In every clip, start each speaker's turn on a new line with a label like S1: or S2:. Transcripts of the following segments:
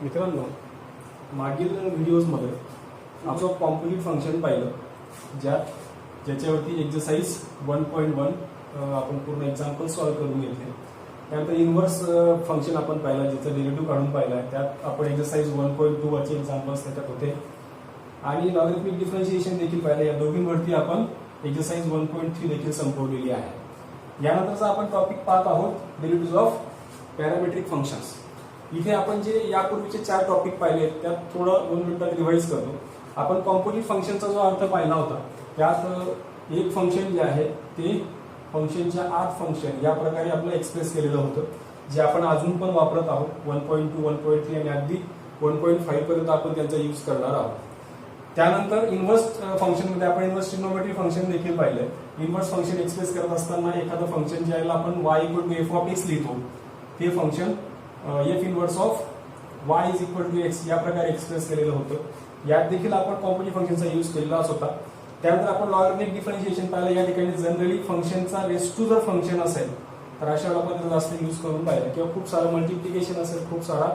S1: मित्रांनो, मागील व्हिडिओजमध्ये आपण कॉम्पोजिट फंक्शन पाहिलं, ज्याच्यावरती एक्सरसाइज 1.1 आपण पूर्ण एक्झाम्पल सॉल्व्ह करून घेतले. त्यानंतर इन्व्हर्स फंक्शन आपण पाहिला, ज्याचा डेरिव्हेटिव्ह काढून पाहिला. त्यात आपण एक्सरसाइज 1.2 वरचे एक्झाम्पल्स त्याच्यात होते आणि लॉगरिथमिक डिफरन्शिएशन देखील पाहिलं. या दोघींवरती आपण एक्सरसाइज 1.3 देखील संपवलेली आहे. यानंतरचा आपण टॉपिक पाहत आहोत डेरिव्हेटिव्ह ऑफ पॅरामेट्रिक फंक्शन्स. इथे आपण जे यापूर्वीचे 4 टॉपिक पाहिले त्यात थोडं 2 मिनिटात रिवाइज करतो. आपण कॉम्पोजिट फंक्शनचा जो अर्थ पाहिला होता, त्यात एक फंक्शन जे आहे ते फंक्शनच्या आत फंक्शन या प्रकारे आपलं एक्सप्रेस केलेलं होतं, जे आपण अजून पण वापरत आहोत. 1.2, 1.3 आणि अगदी 1.5 पर्यंत आपण त्यांचा यूज करणार आहोत. त्यानंतर इन्व्हर्स फंक्शनमध्ये आपण इन्व्हर्स ट्रिग्नोमेट्रिक फंक्शन देखील पाहिलंय. इन्व्हर्स फंक्शन एक्सप्रेस करत असताना एखादं फंक्शन ज्याला आपण y = f of x लिहितो, ते function f inverse of y = x या प्रकारे एक्सप्रेस केलेलं होतं. यात देखील आपण कॉम्पोजिट फंक्शनचा यूज केलेलाच होता. त्यानंतर आपण लॉगरिथमिक डिफरन्शिएशन पाहिलं. या ठिकाणी जनरली फंक्शनचा रेस टू जर फंक्शन असेल तर अशा वेळेला आपण जास्त यूज करून पाहिलं, किंवा खूप सारं मल्टिप्लिकेशन असेल, खूप सारा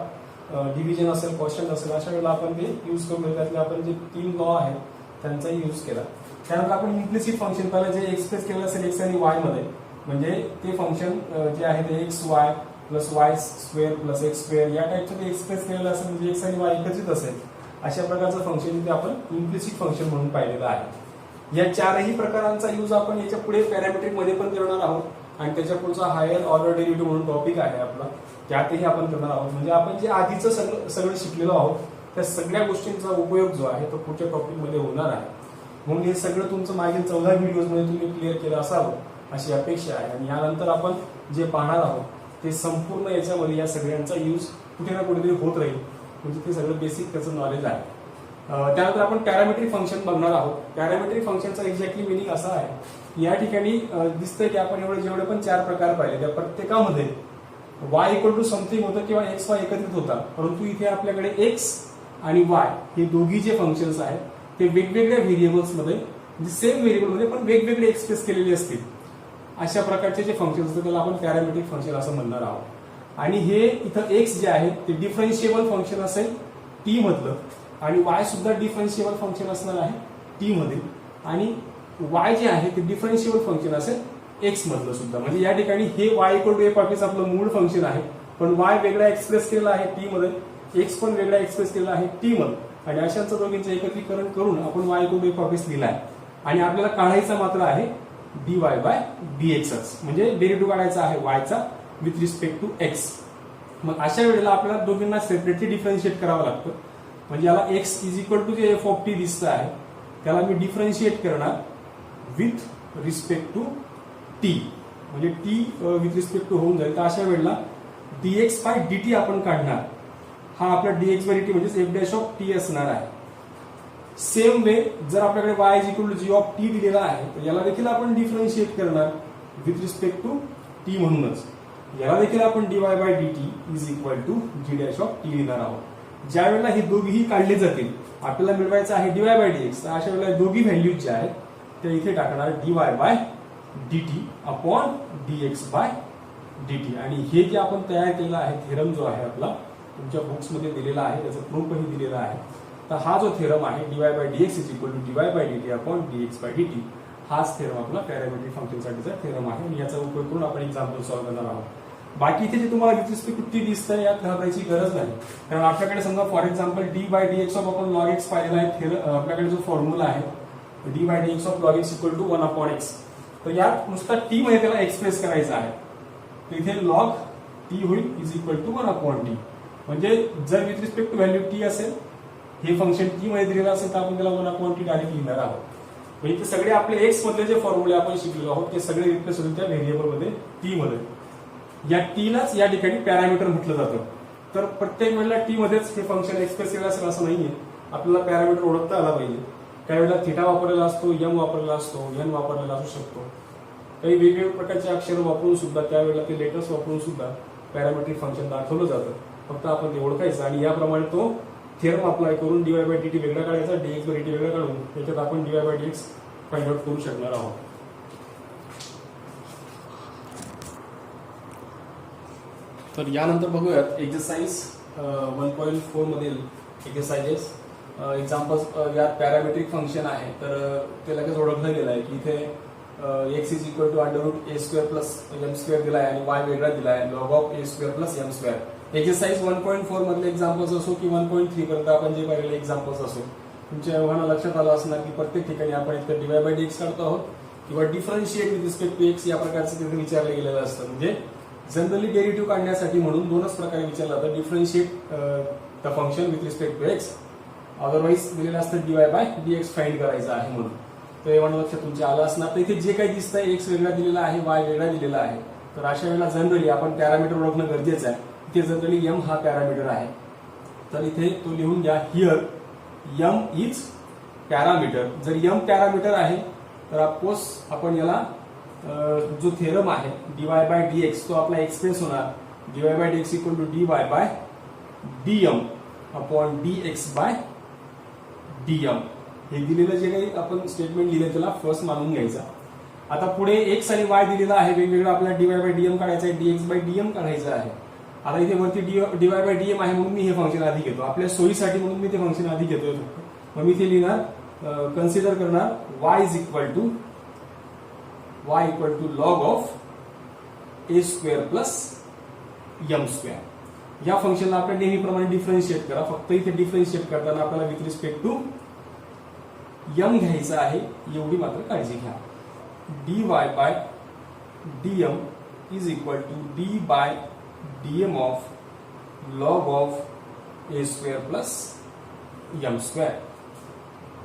S1: डिव्हिजन असेल, क्वेश्चन असेल, अशा वेळेला आपण ते यूज करून त्यातले आपण जे 3 लॉ आहेत त्यांचा यूज केला. त्यानंतर आपण इम्प्लिसिट फंक्शन पाहिलं, जे एक्सप्रेस केलेलं असेल एक्स आणि वाय मध्ये, म्हणजे ते फंक्शन जे आहे ते xy + y² + x² या टाईपचं ते एक्सप्रेस केलेलं असेल, म्हणजे एक्स आणि वाय एकत्रित असेल. अशा प्रकारचं फंक्शन इथे आपण इम्प्लिसिट फंक्शन म्हणून पाहिलेलं आहे. या 4ही प्रकारांचा यूज आपण याच्या पुढे पॅरामेट्रिक मध्ये पण करणार आहोत आणि त्याच्या पुढचा हायर ऑर्डर डेरिव्हेटिव्ह म्हणून टॉपिक आहे आपला, त्यातही आपण करणार आहोत. म्हणजे आपण जे आधीचं सगळं शिकलेलो आहोत त्या सगळ्या गोष्टींचा उपयोग जो आहे तो पुढच्या टॉपिक मध्ये होणार आहे. म्हणून हे सगळं तुमचं मागील 14 व्हिडिओज मध्ये तुम्ही क्लिअर केलं असावं अशी अपेक्षा आहे. आणि यानंतर आपण जे पाहणार आहोत ते संपूर्ण याच्यामध्ये या सगळ्यांचा यूज कुठे ना कुठेतरी होत राहील, म्हणजे ते सगळं बेसिक त्याचं नॉलेज आहे. त्यानंतर आपण पॅरामेट्रिक फंक्शन बघणार आहोत. पॅरामेट्रिक फंक्शनचा एक्झॅक्टली मिनिंग असा आहे, या ठिकाणी दिसतंय की आपण जेवढे पण 4 प्रकार पाहिले त्या प्रत्येकामध्ये y = समथिंग होतं किंवा x y एकत्रित होता. परंतु इथे आपल्याकडे x आणि y हे दोघी जे फंक्शन्स आहेत ते वेगवेगळ्या व्हेरिएबल्स मध्ये, म्हणजे सेम व्हेरिएबल मध्ये पण वेगवेगळे एक्सप्रेस केलेले असतील. अशा प्रकारचे जे फंक्शन असतात त्याला आपण पॅरामेट्रिक फंक्शन असं म्हणणार आहोत. आणि हे इथं x जे आहे ते डिफरन्शिएबल फंक्शन असेल t मधलं, आणि y सुद्धा डिफरन्शिएबल फंक्शन असणार आहे t मध्ये, आणि y जे आहे ते डिफरन्शिएबल फंक्शन असेल x मधलं सुद्धा. म्हणजे या ठिकाणी हे y = f of x आपलं मूळ फंक्शन आहे, पण y वेगळा एक्सप्रेस केलेला आहे t मध्ये, x पण वेगळा एक्सप्रेस केलेला आहे t मध्ये, आणि अशांचं दोघींचं एकत्रीकरण करून आपण y = f of x लिहिला आहे. आणि आपल्याला काढायचा मात्र आहे dy/dx, म्हणजे डेरिव्हेटिव्ह काढायचा आहे y चा विथ रिस्पेक्ट टू x. मग अशा वेळेला आपल्याला दोघींना सेपरेटली डिफरन्शिएट करावं लागतं. म्हणजे याला x = जे f of t दिसतं आहे त्याला मी डिफरन्शिएट करणार विथ रिस्पेक्ट टू t, म्हणजे t विथ रिस्पेक्ट टू होऊन जाईल. तर अशा वेळेला dx/dt आपण काढणार. हा आपला dx/dt म्हणजे f' of t असणार आहे. सेम वे जर आपल्याकडे y = g of t दिलेला आहे तर याला देखील आपण डिफरन्शिएट करणार विथ रिस्पेक्ट टू t म्हणूनच. याला देखील आपण dy/dt g' of t लिहिणार आहोत. ज्या वेळेला हे दोघीही काढले जातील आपल्याला मिळवायचं आहे dy/dx. तर अशा वेळेला दोघी व्हॅल्यूज ज्या आहेत त्या इथे टाकणार dy/dt अपॉन dx/dt. आणि हे जे आपण तयार केलेला आहे थेरम जो आहे आपला तुमच्या बुक्स मध्ये दिलेला आहे, त्याचं प्रूफही दिलेला आहे. तर हा जो थेरम आहे dy/dx dy/dt अपॉन dx/dt, हाच थेरम आपला पॅरामेट्रिक फंक्शनसाठीचा थेरम आहे आणि याचा उपयोग करून आपण एक्झाम्पल सॉल्व्ह करणार आहोत. बाकी इथे जे तुम्हाला विथ रिस्पेक्ट टू t दिसतंय यात घाबरायची गरज नाही, कारण आपल्याकडे समजा फॉर एक्झाम्पल dy/dx ऑफ आपण log x पाहिलेला आहे. आपल्याकडे जो फॉर्म्युला आहे dy/dx of log x = 1/x, तर यात नुसता t मध्ये त्याला एक्सप्रेस करायचं आहे. तर इथे log t होईल = 1/t. म्हणजे जर with respect to value t असेल, हे फंक्शन t मध्ये दिलेलं असेल तर आपण त्याला 1/t डायरेक्ट लिहिणार आहोत. म्हणजे ते सगळे आपले x मधले जे फॉर्म्युले आपण शिकलेलो आहोत ते सगळे रिप्लेस होतील त्या व्हेरिएबल मध्ये t मध्ये. या t लाच या ठिकाणी पॅरामीटर म्हटलं जातं. तर प्रत्येक वेळेला t मध्येच हे फंक्शन एक्सप्रेस केलं असेल असं नाहीये. आपल्याला पॅरामीटर ओळखता आला पाहिजे. काही वेळेला थिटा वापरलेला असतो, m वापरलेला असतो, n वापरलेला असू शकतो. काही वेगवेगळ्या प्रकारचे अक्षर वापरून सुद्धा त्यावेळेला ते लेटर्स वापरून सुद्धा पॅरामेट्रिक फंक्शन दाखवलं जातं. फक्त आपण ते ओळखायचं आणि याप्रमाणे तो थेरम अप्लाय करून dy/dt वेगळा काढायचा, dx/dt वेगळा काढून त्याच्यात आपण dy/dx फाइंड आउट करू शकणार आहोत. तर यानंतर बघूयात एक्सरसाइज 1.4 मधील एक्सरसाइजेस एक्झाम्पल्स यात पॅरामेट्रिक फंक्शन आहे. तर ते लगेच ओळखलं गेलं आहे की इथे x is equal to under root a square plus m square दिला आहे आणि y वेगळा दिला आहे log of a square plus m square. Exercise 1.4 मधले एक्झाम्पल्स असो की 1.3 पर्यंत आपण जे पाहिलेले एक्झाम्पल्स असो, तुमच्या एवढ्या लक्षात आलं असणार की प्रत्येक ठिकाणी आपण इथे dy बाय dx काढतो आहोत किंवा differentiate with respect to x या प्रकारचं तिथे विचारलं गेलेलं असतं. म्हणजे जनरली डेरिव्हेटिव्ह काढण्यासाठी म्हणून दोनच प्रकारे विचारलं जातं, differentiate the function with respect to x, otherwise दिलेलं असतं dy बाय dx फाइंड करायचं आहे म्हणून. तर एवढं लक्षात तुमच्या आलं असणार. तर इथे जे काही दिसतंय एक्स वेगळा दिलेला आहे, वाय वेगळा दिलेला आहे. तर अशा वेळेला जनरली आपण पॅरामीटर ओळखणं गरजेचं आहे. इथे जनरली m हा पॅरामीटर आहे. तर इथे तो लिहून घ्या, हिअर m इज पॅरामीटर. जर m पॅरामीटर आहे तर ऑफकोर्स आपण याला जो थेरम आहे dy बाय dx तो आपला एक्सप्रेस होणार dy by dx equal to dy by dm upon dx by dm. हे दिलेलं जे काही आपण स्टेटमेंट लिहिलं त्याला फर्स्ट मानून घ्यायचा. आता पुढे x आणि y दिलेला आहे, वेगवेगळं आपल्याला dy बाय dm काढायचं आहे, dx बाय dm काढायचं आहे. आता इथे वरती dy बाय dm आहे म्हणून मी हे फंक्शन आधी घेतो, आपल्या सोयीसाठी म्हणून मी ते फंक्शन आधी घेतोय. मग मी ते लिहिणार, कन्सिडर करणार y is equal to log of a square plus m square. या फंक्शनला आपण नेहमीप्रमाणे डिफरन्शिएट करा. फक्त इथे डिफरन्शिएट करताना आपल्याला विथ रिस्पेक्ट टू एम घ्यायचं आहे, एवढी मात्र काळजी घ्या. dy by dm is equal to d by dm of log of a square plus m square.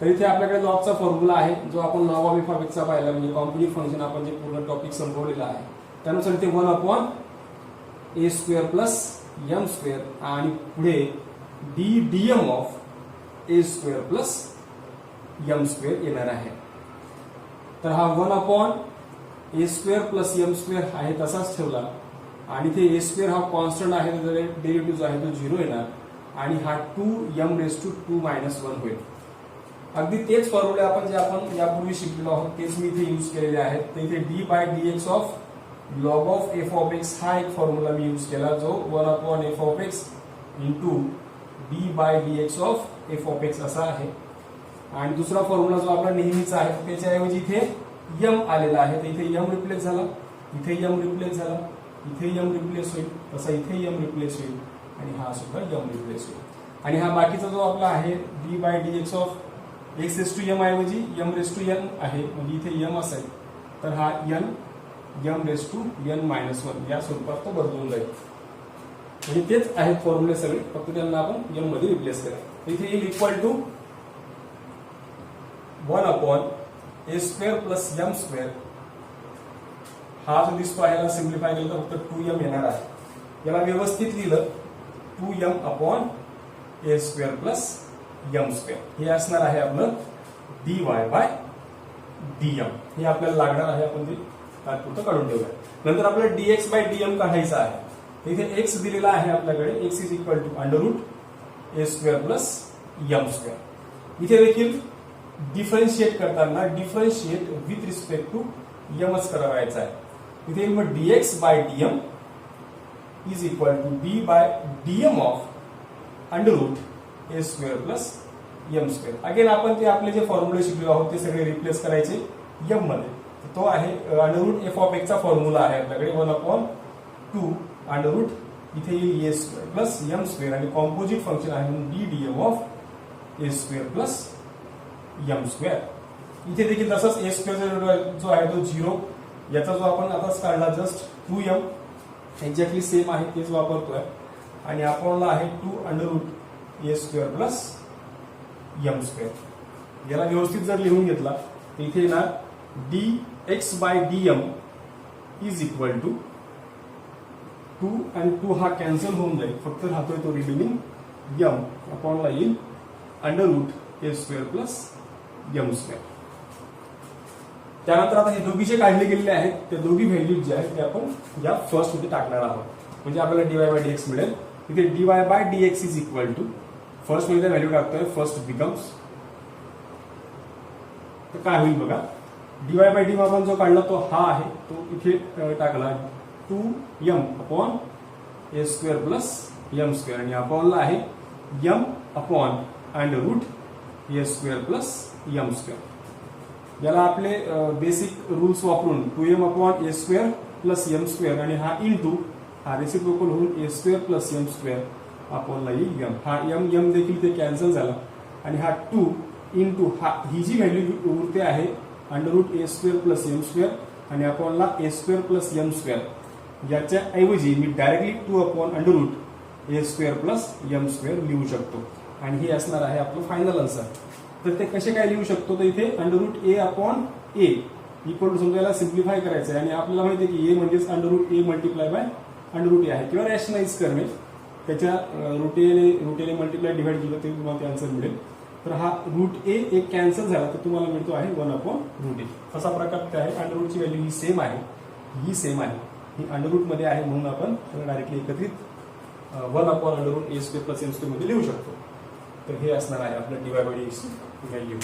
S1: तर इथे आपल्याकडे लॉगचा फॉर्म्युला आहे जो आपण लॉग ऑफ एफ ऑफ एक्सचा पाहिला, म्हणजे कॉम्प्लिट फंक्शन आपण जे पूर्ण टॉपिक संपवलेला आहे त्यानुसार इथे 1 upon a square plus m square आणि पुढे d dm of a square plus m square येणार आहे. तर हा 1 upon a square plus m square आहे तसाच ठेवला आणि इथे ए स्क्वेअर हा कॉन्स्टंट आहे, डेरिव्हेटिव्ह जो आहे तो 0 येणार आणि हा 2m रेस टू 2 मायनस 1 होईल. अगदी तेच फॉर्म्युले आपण जे आपण यापूर्वी शिकलेलो आहोत तेच मी इथे यूज केलेले आहेत. तर इथे d by dx of log of f of x हा एक फॉर्म्युला मी यूज केला जो 1 upon f of x into d by dx of f of x असा आहे. आणि दुसरा फॉर्म्युला जो आपला नेहमीचा आहे त्याच्याऐवजी इथे m आलेला आहे. तर इथे m रिप्लेस झाला, इथे m रिप्लेस झाला, इथे m रिप्लेस होईल, तसा इथे m रिप्लेस होईल आणि हा सुद्धा m रिप्लेस होईल. आणि हा बाकीचा जो आपला आहे d by dx of x raise to m ऐवजी m रेस टू n आहे, म्हणजे इथे m असेल तर हा m raise to n minus 1 या स्वरूपात तो बदलून जाईल. म्हणजे तेच आहेत फॉर्म्युले सगळे, फक्त त्यांना आपण m मध्ये रिप्लेस करा. इथे येईल equal to 1 upon a square plus m square. हा जो दिसतो आहे याला सिम्प्लिफाय केलं तर फक्त 2m येणार आहे. याला व्यवस्थित लिहिलं 2m upon a square plus m square. हे असणार आहे आपलं dy बाय dm. हे आपल्याला लागणार आहे, आपण ते तात्पुरतं काढून ठेवूया. नंतर आपल्याला dx बाय dm काढायचा आहे. इथे x दिलेला आहे आपल्याकडे, x is equal to under root a square plus m square. इथे देखील डिफरन्शिएट करताना डिफरन्शिएट विथ रिस्पेक्ट टू एमच करावायचा आहे. इथे मग dx by dm is equal to d by dm of under root a square plus m square. Again आपण ते आपले जे फॉर्म्युले शिकलो आहोत ते सगळे रिप्लेस करायचे एम मध्ये. तो आहे अंडर रूट एफ ऑफ एक्सचा फॉर्म्युला आहे आपल्याकडे 1 अपॉन 2 अंडर रूट इथे येईल a square plus m square आणि कॉम्पोजिट फंक्शन आहे म्हणून d d m of a square plus m square. इथे देखील तसंच ए स्क्वेअर जो आहे तो 0, याचा जो आपण आताच काढला जस्ट 2m एक्झॅक्टली सेम आहे तेच वापरतोय आणि आपल्याला आहे 2 under root a square plus m square. याला व्यवस्थित जर लिहून घेतला तर इथे येणार dx by dm is equal to 2 आणि 2 हा कॅन्सल होऊन जाईल, फक्त राहतोय तो रिमेनिंग m अपॉनला येईल under root a square plus m square. त्यानंतर आता हे दोघी जे काढले गेलेले आहेत त्या दोघी व्हॅल्यूज जे आहेत ते आपण या फर्स्ट मध्ये टाकणार आहोत, म्हणजे आपल्याला dy बाय dx मिळेल. इथे dy by dx is equal to first मध्ये व्हॅल्यू टाकतोय, फर्स्ट बिकम्स, तर काय होईल बघा, dy बाय dy आपण जो काढला तो हा आहे, तो इथे टाकला 2m upon a square plus m square आणि अपॉनला आहे M upon under root a square plus m square. याला आपले बेसिक रूल्स वापरून 2m upon a square plus m square आणि हा इंटू हा रेसिप्रोकल होऊन ए स्क्वेअर प्लस एम स्क्वेअर अपॉनला येईल एम. हा एम एम देखील ते कॅन्सल झाला आणि हा 2 इंटू हा ही जी व्हॅल्यू उरते आहे under root a square plus m square आणि अपॉनला ए स्क्वेअर प्लस एम स्क्वेअर याच्या ऐवजी मी directly 2 upon under root a square plus m square लिहू शकतो आणि हे असणार आहे आपलं फायनल आन्सर. तर ते कसे काय लिहू शकतो तर इथे under root a upon a equal to समजा याला सिम्प्लिफाय करायचं आहे आणि आपल्याला माहिती आहे की ए म्हणजेच under root a multiply by under root a आहे किंवा रॅशनलाइज करणे त्याच्या रूट मल्टिप्लाय डिवाइड केलं तरी तुम्हाला ते आन्सर मिळेल. तर हा रूट ए एक कॅन्सल झाला तर तुम्हाला मिळतो आहे 1 अपॉन रूट ए. असा प्रकार काय आहे अंडर रूटची व्हॅल्यू ही सेम आहे ही अंडर रूट मध्ये आहे म्हणून आपण डायरेक्टली एकत्रित 1 upon under root a square plus m square मध्ये लिहू शकतो. तर हे असणार आहे आपलं डीवाय बाय डीएक्स ची व्हॅल्यू.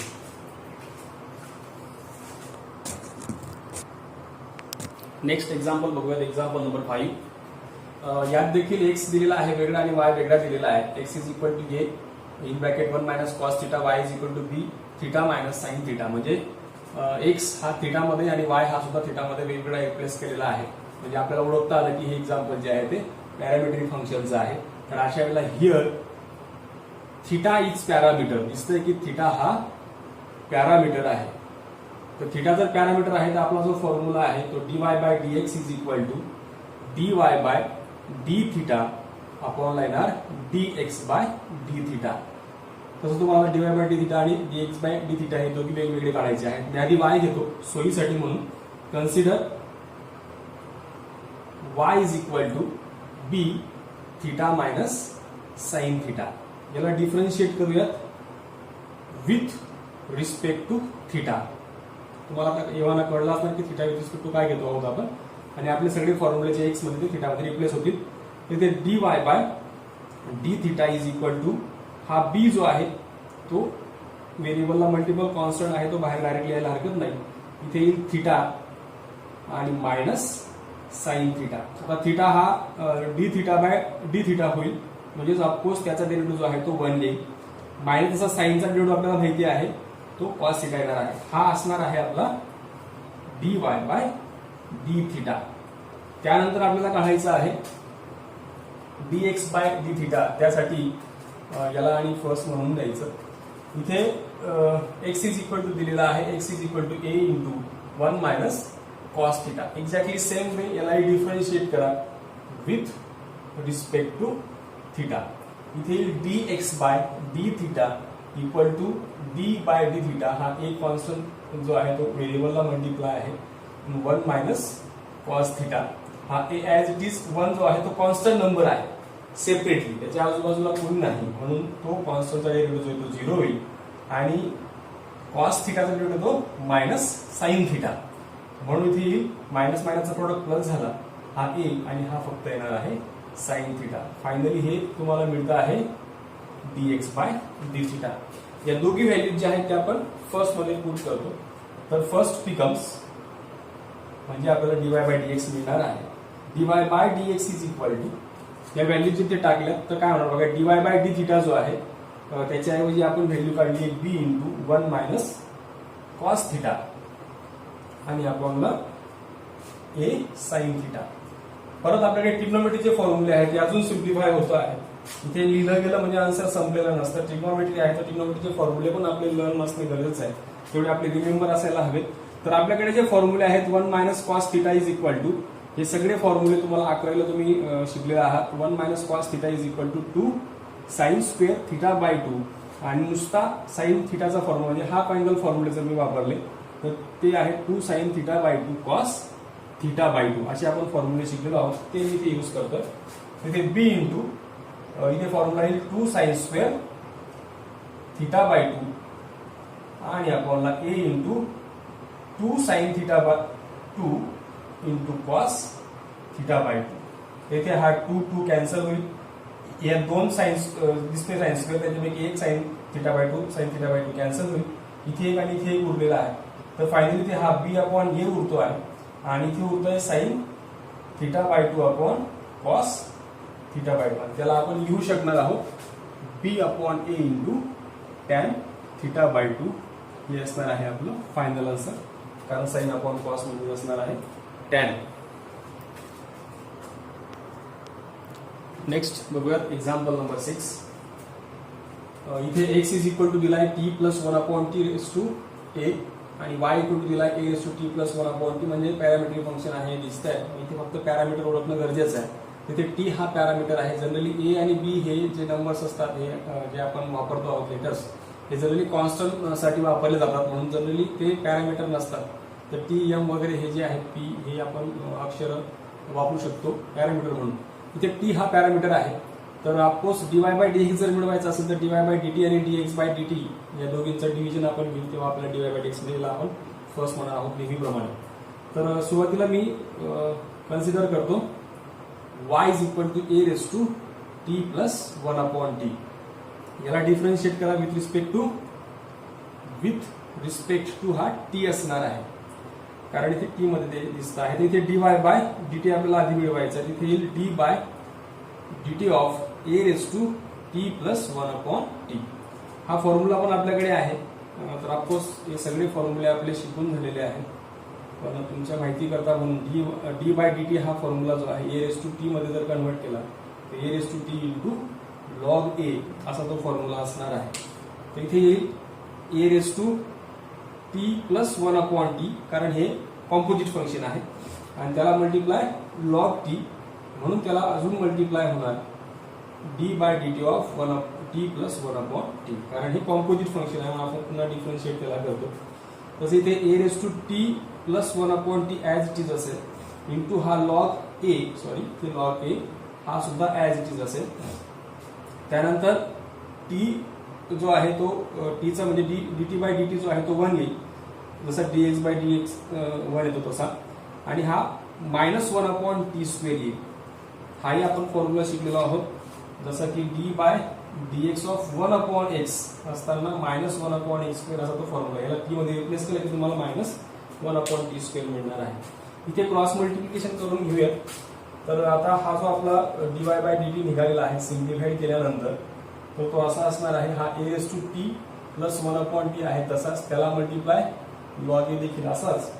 S1: नेक्स्ट एक्झाम्पल बघूयात. Example number 5. यात देखील एक्स दिलेला आहे वेगळा आणि वाय वेगळा दिलेला आहे. X is equal to a in bracket 1 minus cos theta y is equal to b theta minus sine theta. म्हणजे एक्स हा थिटा मध्ये आणि वाय हा सुद्धा थिटा मध्ये वेगवेगळा रिप्लेस केलेला आहे. म्हणजे आपल्याला ओळखता आलं की हे एक्झाम्पल जे आहे ते पॅरामेट्रिक फंक्शनचं आहे. तर अशा वेळेला हिअर थिटा इज पॅरामीटर दिसतंय की थिटा हा पॅरामीटर आहे. तर थिटा जर पॅरामीटर आहे तर आपला जो फॉर्म्युला आहे तो dy by dx is equal to dy by d theta upon येणार dx बाय डी थिटा. तसं तुम्हाला dy बाय डी थिटा आणि dx बाय डी थिटा हे दोघी वेगवेगळे काढायचे आहेत. मी आधी y घेतो सोयीसाठी म्हणून. Consider y is equal to b theta minus sine theta. याला डिफरन्शिएट करूयात विथ रिस्पेक्ट टू थिटा. तुम्हाला आता एव्हाना कळलं असणार की थिटा विथ रिस्पेक्ट टू काय घेतो आहोत आपण आणि आपले सगळे फॉर्म्युलेचे एक्स मध्ये ते थिटामध्ये रिप्लेस होतील. तिथे dy by d theta is equal to हा b जो आहे तो व्हेरिएबलला मल्टिपल कॉन्स्टंट आहे तो बाहेर डायरेक्टली यायला हरकत नाही. इथे येईल थिटा आणि मायनस साइन थिटा. आता थिटा हा D theta by d theta होईल म्हणजेच ऑफकोर्स त्याचा डेरिव्हेटिव्ह जो आहे तो 1 येईल. मायनस त्याचा साइनचा डेरिव्हेटिव्ह आपल्याला माहिती आहे तो कॉस थिटा येणार आहे. हा असणार आहे आपला dy बाय डी थिटा. त्यानंतर आपल्याला काढायचं आहे dx बाय डी थिटा. त्यासाठी याला आणि फर्स्ट म्हणून द्यायचं. इथे x इज इक्वल टू दिलेला आहे x is equal to a into 1 minus cos theta. Exactly same way याला डिफरन्शिएट करा विथ रिस्पेक्ट टू थिटा. इथे dx by d theta equal to d by d theta. हा एक constant जो आहे तो व्हेरिएबलला मल्टिप्लाय आहे 1 मायनस कॉस थिटा. हा ऍज इट इज 1 जो आहे तो कॉन्स्टंट नंबर आहे सेपरेटली त्याच्या आजूबाजूला कोणी नाही म्हणून तो कॉन्स्टंटचा डेरिव्हेटिव्ह जो आहे तो 0 होईल आणि कॉस थिटाचा डेरिव्हेटिव्ह तो मायनस साइन थिटा म्हणून इथे येईल मायनस मायनसचा प्रोडक्ट प्लस झाला हा a आणि हा फक्त येणार आहे साइन थिटा. फायनली हे तुम्हाला मिळतं आहे dx बाय डी थिटा. या दोघी व्हॅल्यूज ज्या आहेत त्या आपण फर्स्ट मध्ये पुट करतो. तर फर्स्ट बिकम्स म्हणजे आपल्याला dy बाय dx मिळणार आहे. dy by dx is equal to या व्हॅल्यू जिथे टाकल्यात तर काय होणार बघा dy बाय डी थिटा जो आहे त्याच्याऐवजी आपण व्हॅल्यू काढली आहे b into 1 minus cos theta आणि आपल्याला a साइन थिटा. परत आपल्याकडे ट्रिग्नोमेट्रीचे फॉर्म्युले आहेत ते अजून सिम्प्लिफाय होत आहे. इथे लिहिलं गेलं म्हणजे आन्सर संपलेला नसतं. ट्रिग्नोमेट्री आहे तर ट्रिग्नोमेट्रीचे फॉर्म्युले पण आपले लर्न असणे गरजेचं आहे. तेवढे आपले रिमेंबर असायला हवेत. तर आपल्याकडे जे फॉर्म्युले आहेत 1 minus cos theta is equal to हे सगळे फॉर्म्युले तुम्हाला 11वीला तुम्ही शिकलेले आहात. 1 minus cos theta is equal to 2 sine square theta by 2 आणि नुसता साइन थिटाचा फॉर्म्युला म्हणजे हाफ अँगल फॉर्म्युले जर मी वापरले तर ते आहे 2 sine theta by 2 cos theta by 2 असे आपण फॉर्म्युले शिकलेलो आहोत ते मी इथे यूज करतोय. तिथे b इंटू इथे फॉर्म्युला येईल 2 साइन स्क्वेअर थिटा बाय 2 आणि आपल्याला a into 2 sine theta by 2 into cos theta by 2. येथे हा 2 कॅन्सल होईल. या दोन साइन्स दिसते साइन स्क्वेअर त्याच्यापैकी एक sign theta by 2 sine theta by 2 cancel होईल. इथे एक आणि इथे एक उरलेला आहे. तर फायनली इथे हा b अपॉन a उरतो आहे आणि इथे उरतोय sine theta by 2 upon cos theta by 2 त्याला आपण लिहू शकणार आहोत b upon a into tan theta by 2 हे असणार आहे आपलं फायनल आन्सर, कारण साइन अपॉन कॉस म्हणजे असणार आहे टॅन. नेक्स्ट बघूयात एक्झाम्पल नंबर 6. इथे x इज इक्वल टू दिलाय t plus 1 upon t raise to a आणि y इक्वल टू दिलाय a raise to t plus 1 upon T म्हणजे पॅरामीट्रिक फंक्शन आहे दिसत आहे. इथे फक्त पॅरामीटर ओळखणं गरजेचं आहे. तिथे t हा पॅरामीटर आहे. जनरली a आणि b हे जे नंबर्स असतात हे जे आपण वापरतो आहोत लेटर्स हे जनरली कॉन्स्टंट साठी वापरले जातात म्हणून जनरली ते पॅरामीटर नसतात. तर t m वगैरे हे जे आहेत p हे आपण अक्षर वापरू शकतो पॅरामीटर म्हणून. इथे t हा पॅरामीटर आहे. तर ऑफकोर्स dy बाय dx जर मिळवायचं असेल तर dy बाय dt आणि dx बाय dt या दोघींचं डिव्हिजन आपण घेऊ तेव्हा आपल्याला dy बाय dx मिळेल. आपण फर्स्ट म्हणणार आहोत नेहमीप्रमाणे. तर सुरुवातीला मी कन्सिडर करतो y is equal to a raise to t plus 1 upon t. याला डिफरन्शिएट करा विथ रिस्पेक्ट टू हा t असणार आहे, कारण इथे t मध्ये ते दिसत आहे. तर इथे dy बाय dt आपल्याला आधी मिळवायचं आहे. तिथे येईल d by dt of a raise to t plus 1 upon t. हा फॉर्म्युला पण आपल्याकडे आहे. तर ऑफकोर्स हे सगळे फॉर्म्युले आपले शिकून झालेले आहेत, पण तुमच्या माहिती करता म्हणून d बाय dt हा फॉर्म्युला जो आहे a रेस टू t मध्ये जर कन्वर्ट केला तर a raise to t into log a असा तो फॉर्म्युला असणार आहे. तर इथे येईल a raise to t plus 1 upon t, कारण हे कॉम्पोजिट फंक्शन आहे आणि त्याला मल्टिप्लाय लॉग t म्हणून त्याला अजून मल्टिप्लाय होणार d by dt of t plus 1 upon t, कारण हे कॉम्पोजिट फंक्शन आहे म्हणून आपण पुन्हा डिफरन्शिएट त्याला करतो. तसे इथे a raise to t plus 1 upon t as it is असेल इंटू हा लॉग a ते लॉग a हा सुद्धा ॲज इट इज असेल. त्यानंतर t जो आहे तो t चा म्हणजे dt बाय dt जो आहे तो 1 येईल, जसा dx बाय dx 1 येतो तसा, आणि हा मायनस 1 अपॉन टी स्क्वेअर येईल. हाही आपण फॉर्म्युला शिकलेलो आहोत, जसा की d by dx of 1 upon x असताना मायनस 1 अपॉन x स्क्वेअर असा तो फॉर्म्युला. याला t मध्ये रिप्लेस केला की तुम्हाला मायनस 1 अपॉन टी स्क्वेअर मिळणार आहे. इथे क्रॉस मल्टिप्लिकेशन करून घेऊयात. तर आता हा जो आपला dy बाय dt निघालेला आहे सिम्प्लिफाईड केल्यानंतर तो असा असणार आहे. हा a raise to t plus 1 upon t आहे तसाच, त्याला मल्टिप्लाय लॉग a देखील असाच,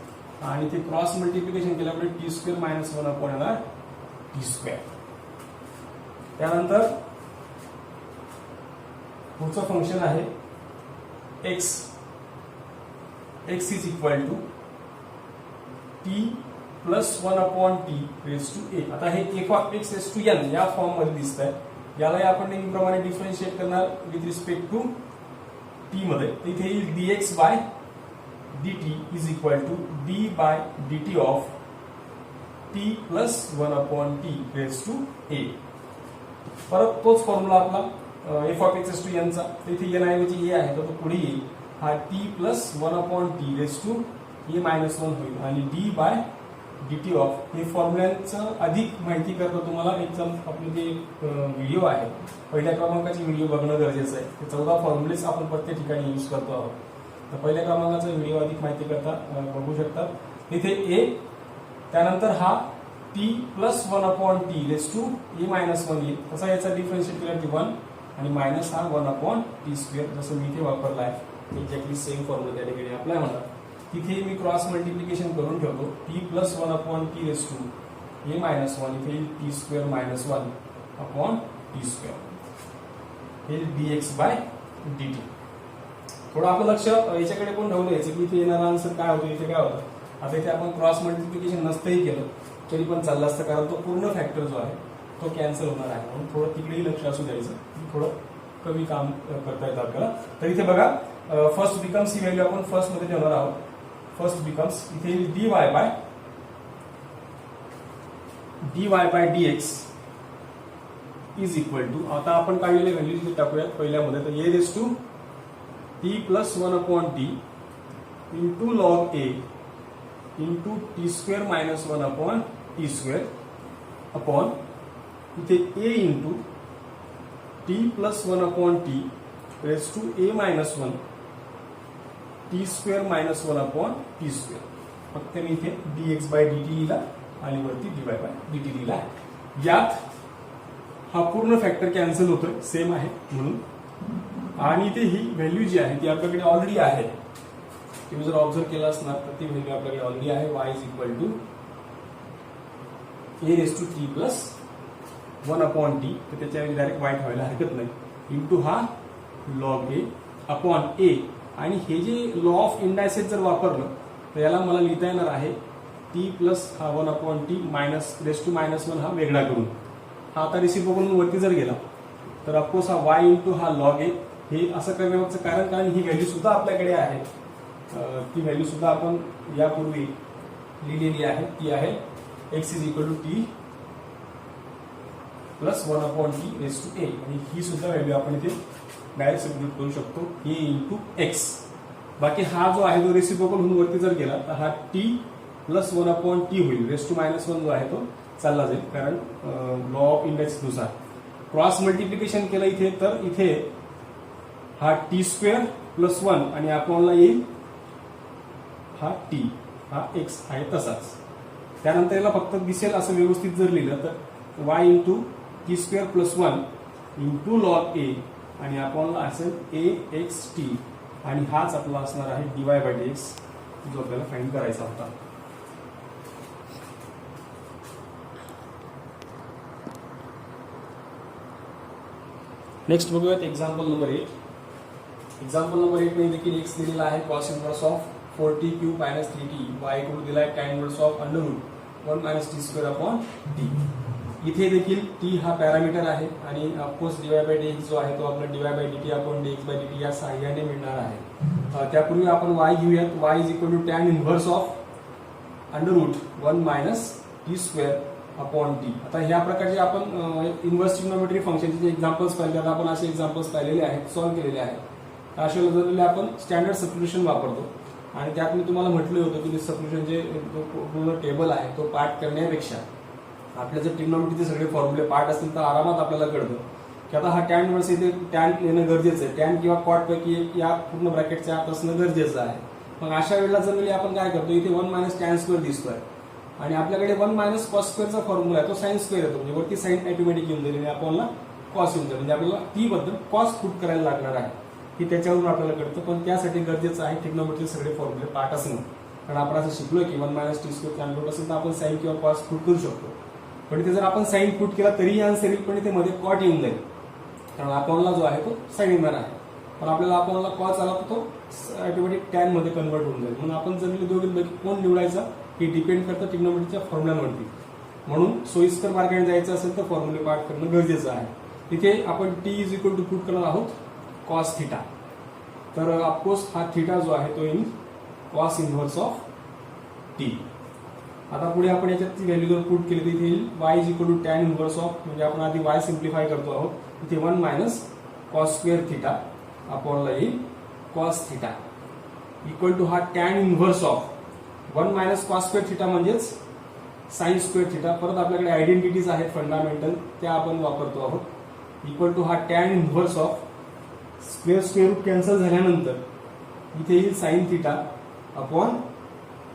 S1: आणि ते क्रॉस मल्टिप्लिकेशन केल्यामुळे टी स्क्वेअर मायनस 1 अपॉन येणार टी स्क्वेअर. त्यानंतर पुढचं फंक्शन आहे x is equal to t plus 1 upon t raise to a. आता हे f of x raise to n या फॉर्म मध्ये दिसत आहे. यालाही आपण नेहमीप्रमाणे डिफरन्शिएट करणार विथ रिस्पेक्ट टू t मध्ये. इथे येईल dx by dt is equal to d by dt of t plus 1 upon t raise to a. परत तोच फॉर्म्युला आपला f of x raise to n चा. इथे n ऐवजी a आहे तर तो पुढे येईल. हा t plus 1 upon t raise to a minus 1 होईल आणि d बाय dt ऑफ हे फॉर्म्युलांचं अधिक माहिती करतो तुम्हाला एकदम आपले जे व्हिडिओ आहे पहिल्या क्रमांकाचे व्हिडिओ बघणं गरजेचं आहे. ते 14 फॉर्म्युलेस आपण प्रत्येक ठिकाणी यूज करतो आहोत. तर पहिल्या क्रमांकाचा व्हिडिओ अधिक माहिती करता बघू शकता. इथे a, त्यानंतर हा t plus 1 upon t raise to a minus 1 येईल. तसा याचा डिफरन्शिएट केला की 1 आणि मायनस हा 1 अपॉन t स्क्वेअर, जसं मी इथे वापरला आहे एक्झॅक्टली सेम फॉर्म्युला त्या ठिकाणी अप्लाय होणार. तिथे मी क्रॉस मल्टिप्लिकेशन करून ठेवतो. t plus 1 upon t raise to a minus 1 इथे येईल t square minus 1 upon t square, हे dx बाय dt. थोडं आपलं लक्ष याच्याकडे पण ठेवून द्यायचं की इथे येणारा आन्सर काय होतो, इथे काय होतं. आता इथे आपण क्रॉस मल्टिप्लिकेशन नसतंही केलं तरी पण चाललं असतं, कारण तो पूर्ण फॅक्टर जो आहे तो कॅन्सल होणार आहे. म्हणून थोडं तिकडेही लक्ष असू द्यायचं, थोडं कमी काम करता येतं आपल्याला. तर इथे बघा फर्स्ट बिकम्स ही व्हॅल्यू आपण फर्स्ट मध्ये ठेवणार आहोत. फर्स्ट बिकम्स इथे dy by dx is equal to, आता आपण काढलेले व्हॅल्यू इथे टाकूयात पहिल्यामध्ये. तर a raise to t plus 1 upon t into log a into t square minus 1 upon t square upon इथे a into t plus 1 upon t raise to a minus 1 t square minus 1 upon t square. फक्त मी इथे dx by dt लिहिला आणि वरती dy by dt लिहिला. यात हा पूर्ण फॅक्टर कॅन्सल होतोय, सेम आहे म्हणून. आणि इथे ही व्हॅल्यू जी आहे ती आपल्याकडे ऑलरेडी आहे. तुम्ही जर ऑब्झर्व केलं असणार तर ती व्हॅल्यू आपल्याकडे ऑलरेडी आहे. y is equal to a⁻t plus 1/t. तर त्याच्या डायरेक्ट वाईट व्हायला हरकत नाही. इंटू हा log a अपॉन a. आणि हे जे लॉ ऑफ इंडायसेस जर वापरलं तर याला मला लिहिता येणार आहे t प्लस हा 1/t मायनस (-1) हा वेगळा करून. हा आता रेसिप्रोकल वरती जर गेला तर ऑफकोर्स हा y इंटू हा log a. हे असं करण्यामागचं कारण ही व्हॅल्यू सुद्धा आपल्याकडे आहे. ती व्हॅल्यू सुद्धा आपण यापूर्वी लिहिलेली आहे. ती आहे x is equal to t plus 1/t⁻a. आणि ही सुद्धा व्हॅल्यू आपण इथे डायरेक्ट सबस्टिट्यूट करू शकतो a इंटू x. बाकी हा जो आहे तो रेसिप्रोकल होऊन वरती जर गेला तर हा t प्लस 1/t होईल. (-1) जो आहे तो चालला जाईल, कारण लॉ ऑफ इंडेक्स नुसार. क्रॉस मल्टिप्लिकेशन केलं इथे तर इथे हा t² प्लस 1 आणि अपॉनला येईल हा t, हा x आहे तसाच. त्यानंतर याला फक्त दिसेल असं व्यवस्थित जर लिहिलं तर y into t² plus 1 into log a आणि अपॉनला असेल axt. आणि हाच आपला असणार आहे dy/dx जो आपल्याला फाइंड करायचा होता. नेक्स्ट बघूयात एक्झाम्पल नंबर 8. एक्झाम्पल नंबर 8 मध्ये देखील x दिलेला आहे cos inverse of 4t³ minus 3t. y equal दिला आहे tan inverse of √1 minus t² upon t. इथे देखील t हा पॅरामीटर आहे आणि ऑफकोर्स dy/dx जो आहे तो आपला dy/dt अपॉन dx/dt या साहाय्याने मिळणार आहे. त्यापूर्वी आपण y घेऊयात. y is equal to tan inverse of √1 minus t² upon t. आता ह्या प्रकारचे आपण इन्व्हर्स ट्रिग्नोमेट्री फंक्शनचे जे एक्झाम्पल्स पाहिले, आता आपण असे एक्झाम्पल्स पाहिलेले आहेत, सॉल्व्ह केलेले आहेत. अशा जनरली आपण स्टँडर्ड सबस्टिट्यूशन वापरतो आणि त्यात मी तुम्हाला म्हटलं होतं की सबस्टिट्यूशन जे पूर्ण टेबल आहे तो पाठ करण्यापेक्षा आपल्या जर ट्रिग्नोमेट्रीचे सगळे फॉर्म्युले पाठ असतील तर आरामात आपल्याला कळतं की आता हा tan इनव्हर्स इथे tan येणं गरजेचं आहे. tan किंवा कॉट पैकी एक या पूर्ण ब्रॅकेटच्या आत असणं गरजेचं आहे. मग अशा वेळेला जनरली आपण काय करतो, इथे 1 मायनस tan² दिसतोय आणि आपल्याकडे 1 मायनस cos² चा फॉर्म्युला आहे, तो sin² येतो. म्हणजे वरती साइन ऑटोमॅटिक येऊन जाईल आणि आपल्याला कॉस येऊन जाईल. म्हणजे आपल्याला टी बद्दल कॉस पुट करायला लागणार आहे की त्याच्यावरून आपल्याला कळतं. पण त्यासाठी गरजेचं आहे ट्रिग्नोमेट्रीचे सगळे फॉर्म्युले पाठ असणं. कारण आपण असं शिकलोय की 1 मायनस t² कॅल्क्युलेट असेल तर आपण साइन किंवा कॉस पुट करू शकतो. पण इथे जर आपण साइन पुट केला तरीही आन्सर येईल, पण इथे मध्ये कॉट येऊन जाईल कारण अपॉनला जो आहे तो साइन येणार आहे. पण आपल्याला अपॉनला कॉस आला तर तो ऑटोमॅटिक टॅन मध्ये कन्वर्ट होऊन जाईल. म्हणून आपण जनरली दोघींपैकी कोण निवडायचा हे डिपेंड करतं ट्रिग्नोमेट्रीच्या फॉर्म्युलावरती. म्हणून सोयीस्कर मार्गाने जायचं असेल तर फॉर्म्युले पाठ करणं गरजेचं आहे. इथे आपण t is equal to put करणार आहोत कॉस थिटा. तर ऑफकोर्स हा थिटा जो आहे तो येईल कॉस इनव्हर्स ऑफ t. आता पुढे आपण याच्यात व्हॅल्यू जर पुट केली तर इथे येईल y is equal to tan inverse of, म्हणजे आपण आधी y सिम्प्लिफाय करतो आहोत. इथे 1 मायनस cos² थिटा अपॉनला येईल कॉस थिटा इक्वल टू हा tan inverse of 1 minus cos² theta म्हणजेच sin² थिटा. परत आपल्याकडे आयडेंटिटीज आहेत फंडामेंटल, त्या आपण वापरतो आहोत. इक्वल टू हा tan inverse of square root cancel झाल्यानंतर इथे येईल sine theta upon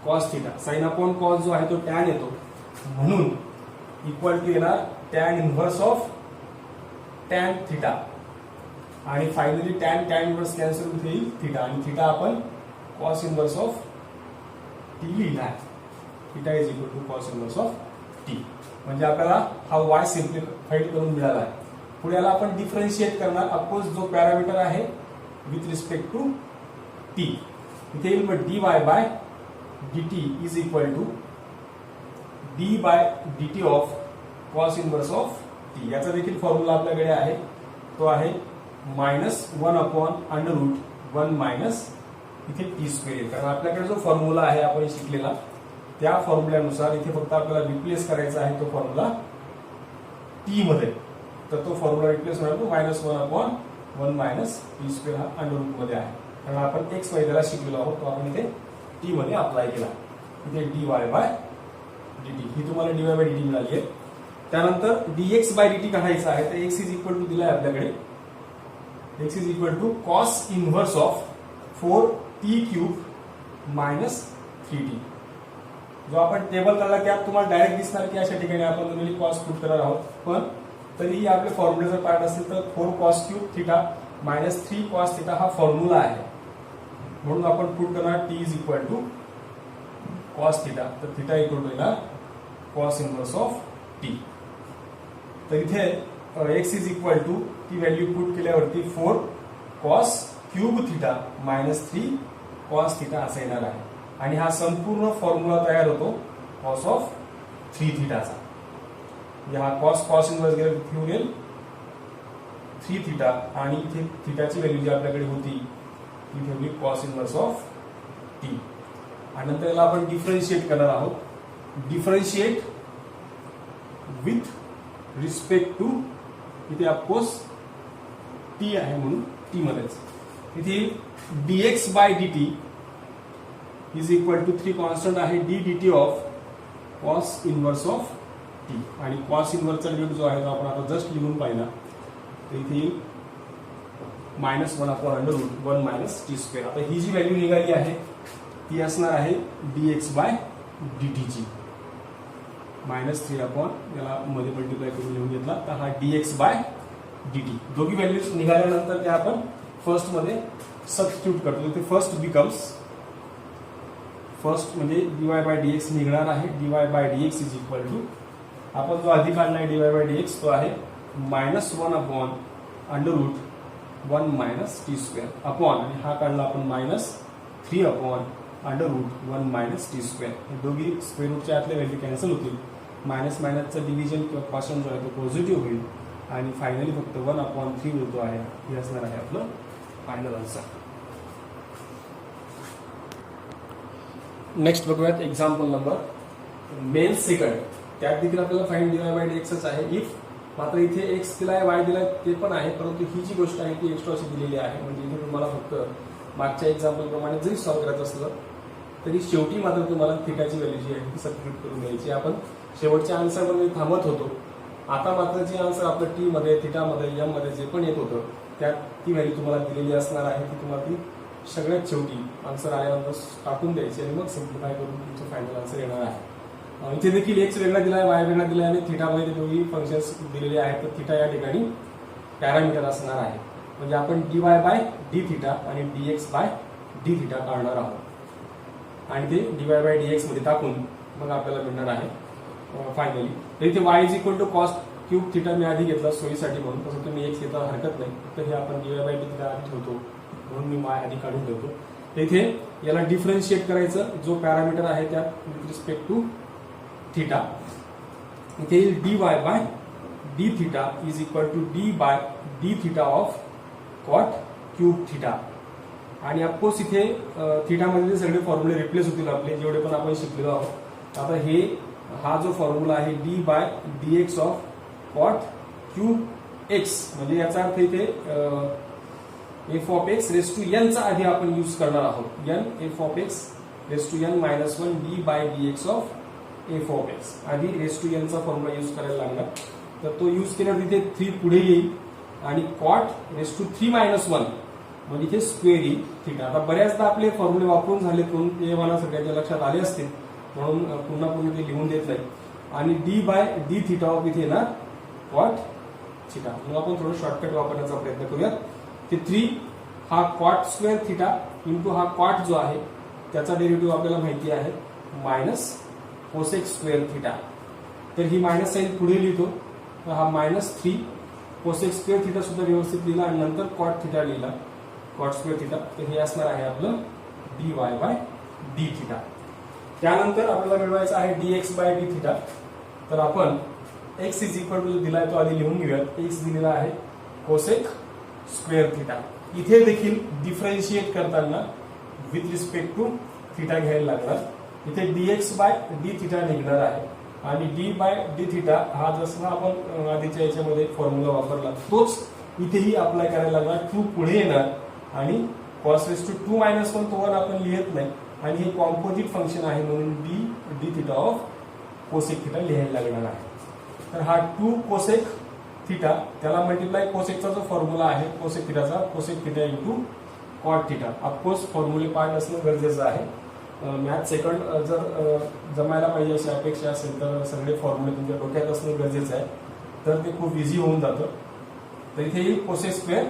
S1: cos theta. Sine upon cos जो आहे तो टॅन येतो म्हणून इक्वल टू येणार tan inverse of tan theta. आणि फायनली टॅन इनव्हर्स कॅन्सल इथे येईल थिटा आणि थिटा आपण कॉस इनव्हर्स ऑफ टी लिहिला आहे. Theta is equal to cos inverse of t. म्हणजे आपल्याला हा वाय सिम्प्लिफाईड करून मिळाला आहे. पुढे याला आपण डिफरन्शिएट करणार. ऑफकोर्स जो पॅरामीटर आहे विथ रिस्पेक्ट टू टी, इथे येईल मग dy/dt is equal to d/dt of cos inverse of t. याचा देखील फॉर्म्युला आपल्याकडे आहे, तो आहे -1/√1 मायनस इथे t². कारण आपल्याकडे जो फॉर्म्युला आहे आपण शिकलेला त्या फॉर्म्युल्यानुसार इथे फक्त आपल्याला रिप्लेस करायचा आहे तो फॉर्म्युला टी मध्ये. तर तो फॉर्म्युला रिप्लेस होणार तो -1/1 मायनस t² हा √ मध्ये आहे. कारण आपण x मध्ये त्याला शिकलेलो आहोत, तो आपण इथे टी मध्ये अप्लाय केला. इथे dy/dt ही तुम्हाला dy/dt मिळाली आहे. त्यानंतर dx/dt काढायचा आहे तर x इज इक्वल टू दिलाय आपल्याकडे. x is equal to cos inverse of 4t³ minus 3t. जो आपण टेबल काढला त्यात तुम्हाला डायरेक्ट दिसणार की अशा ठिकाणी आपण कॉस पुट करणार आहोत. पण तरीही आपले फॉर्म्युलेचा पार्ट असेल तर 4 cos cube theta minus 3 cos theta हा फॉर्म्युला आहे. म्हणून आपण पुट करणार T is equal to cos theta, तर थिटा इक्वल टू येणार कॉस इनवर्स ऑफ टी. तर इथे एक्स इज इक्वल टू ती व्हॅल्यू पुट केल्यावरती 4 cos cube theta minus 3 cos theta असं येणार आहे. आणि हा संपूर्ण फॉर्म्युला तयार होतो कॉस ऑफ 3 थिटाचा. म्हणजे हा कॉस इनवर्स गेला तिथे येईल 3 थिटा आणि इथे थिटाची व्हॅल्यू जी आपल्याकडे होती ती ठेवली कॉस इनवर्स ऑफ टी. आणि नंतर याला आपण डिफरन्शिएट करणार आहोत. डिफरन्शिएट विथ रिस्पेक्ट टू इथे ऑफकोर्स टी आहे म्हणून टी मध्येच इथे dx by dt is equal to 3 constant आहे d dt of cos inverse of t. आणि कॉस इनवर्सचा लिमिट जो आहे तो आपण आता जस्ट लिहून पाहिला. तर इथे -1 upon under root 1 minus T square. आता ही जी व्हॅल्यू निघाली आहे ती असणार आहे dx बाय dt ची. -3 अपॉन याला मध्ये मल्टिप्लाय करून लिहून घेतला तर हा dx बाय dt. दोघी व्हॅल्यूज निघाल्यानंतर त्या आपण फर्स्ट मध्ये सबस्टिट्यूट करतो. ते फर्स्ट बिकम्स फर्स्ट म्हणजे dy बाय dx निघणार आहे. dy by dx is equal to आपण जो आधी काढला आहे dy बाय dx तो आहे -1 upon under root 1 minus T square upon आणि हा काढला आपण -3 upon under root 1 minus T square. हे दोघी स्क्वेअर रूटच्या आतले व्हॅल्यू कॅन्सल होतील. मायनस मायनसचं डिव्हिजन किंवा कॉशन जो आहे तो पॉझिटिव्ह होईल आणि फायनली फक्त 1 अपॉन 3 उरतो आहे. हे असणार आहे आपलं फायनल आन्सर. नेक्स्ट बघूयात एक्झाम्पल नंबर मेन सेकंड. त्यात देखील आपल्याला फाइंड dy बाय dxच आहे. इफ मात्र इथे एक्स दिलाय वाय दिलाय ते पण आहे, परंतु ही जी गोष्ट आहे ती एक्स्ट्रा अशी दिलेली आहे. म्हणजे इथे तुम्हाला फक्त मागच्या एक्झाम्पल प्रमाणे जरी सॉल्व्ह करायचं असलं तरी शेवटी मात्र तुम्हाला थिटाची व्हॅल्यू जी आहे ती सबस्टिट्यूट करून द्यायची. आपण शेवटच्या आन्सरमध्ये थांबत होतो. आता मात्र जे आन्सर आपलं टी मध्ये थिटा मध्ये एम मध्ये जे पण येत होतं त्यात ती व्हॅल्यू तुम्हाला दिलेली असणार आहे. ती तुम्हाला ती सगळ्यात शेवटी आन्सर आल्यानंतर टाकून द्यायची आणि मग सिम्प्लिफाय करून तुमचं फायनल आन्सर येणार आहे. इथे देखील एक्स वेगळा दिलाय वाय वेगळा दिलाय आणि थिटामध्ये दोन्ही फंक्शन्स दिलेले आहेत. तर थिटा या ठिकाणी पॅरामीटर असणार आहे. म्हणजे आपण dy बाय डी थिटा आणि dx बाय डी थिटा काढणार आहोत आणि ते dy बाय dx मध्ये टाकून मग आपल्याला मिळणार आहे फायनली. तर इथे y is equal to cos cube theta मी आधी घेतला सोयीसाठी म्हणून, तसं तुम्ही एक्स घेता हरकत नाही. तर हे आपण dy बाय डी थिटा आधी ठेवतो म्हणून मी y आधी काढून ठेवतो. इथे याला डिफरन्शिएट करायचं जो पॅरामीटर आहे त्यात विथ रिस्पेक्ट टू थिटा. इथे येईल dy by d theta is equal to d by d theta of cot cube theta. आणि ऑफकोर्स इथे थिटामध्ये सगळे फॉर्म्युले रिप्लेस होतील आपले जेवढे पण आपण शिकलेलो आहोत. आता हे हा जो फॉर्म्युला आहे d by dx of cot cube x म्हणजे याचा अर्थ इथे f of x raise to n चा आधी आपण यूज करणार आहोत. n f of x raise to n minus 1 d by dx of f of x. आधी रेस टू n चा फॉर्म्युला यूज करायला लागला तर तो यूज केल्यावर तिथे 3 पुढे येईल आणि कॉट रेस टू 3 मायनस 1 म्हणजे इथे स्क्वेअर येईल थिटा. आता बऱ्याचदा आपले फॉर्म्युले वापरून झाले पण ते मला सगळ्याच्या लक्षात आले असतील म्हणून पुन्हा पुन्हा ते लिहून देत नाही. आणि d by d theta of इथे येणार कॉट थिटा. मग आपण थोडं शॉर्टकट वापरण्याचा प्रयत्न करूयात. ते 3 हा कॉट स्क्वेअर थिटा इंटू हा कॉट जो आहे त्याचा डेरिव्हेटिव्ह आपल्याला माहिती आहे मायनस कोसेक स्क्वेअर थिटा. तर ही मायनस साईन पुढे लिहितो तर हा -3 कोसेक स्क्वेअर थिटा सुद्धा व्यवस्थित लिहिला आणि नंतर कॉट थिटा लिहिला कॉट स्क्वेअर थिटा. तर हे असणार आहे आपलं dy बाय डी थिटा. त्यानंतर आपल्याला मिळवायचं आहे dx बाय डी थिटा. तर आपण x इज इक्वल टू दिलाय तो आधी लिहून घेऊयात. x दिलेला आहे कोसेक स्क्वेअर थिटा. इथे देखील डिफरन्शिएट करताना विथ रिस्पेक्ट टू थिटा घ्यायला लागणार. इथे dx बाय डी थिटा निघणार आहे आणि d बाय डी थिटा हा जसा आपण आधीच्या याच्यामध्ये फॉर्म्युला वापरला तोच इथेही अप्लाय करायला लागणार. 2 पुढे येणार आणि कॉस रेस टू 2 मायनस 1 तो 1 आपण लिहित नाही आणि हे कॉम्पोजिट फंक्शन आहे म्हणून d theta of cosec theta लिहायला लागणार आहे. तर हा 2 कोसेक थिटा त्याला मल्टिप्लाय कोसेकचा जो फॉर्म्युला आहे कोसेक थिटाचा cosec theta into cot theta. Of course फॉर्म्युले पार्ट असणं गरजेचं आहे. मॅथ सेकंड जर जमायला पाहिजे अशी अपेक्षा असेल तर सगळे फॉर्म्युले तुमच्या डोक्यात असणं गरजेचं आहे. तर ते खूप इझी होऊन जातं. तर इथे येईल कोसेक स्क्वेअर,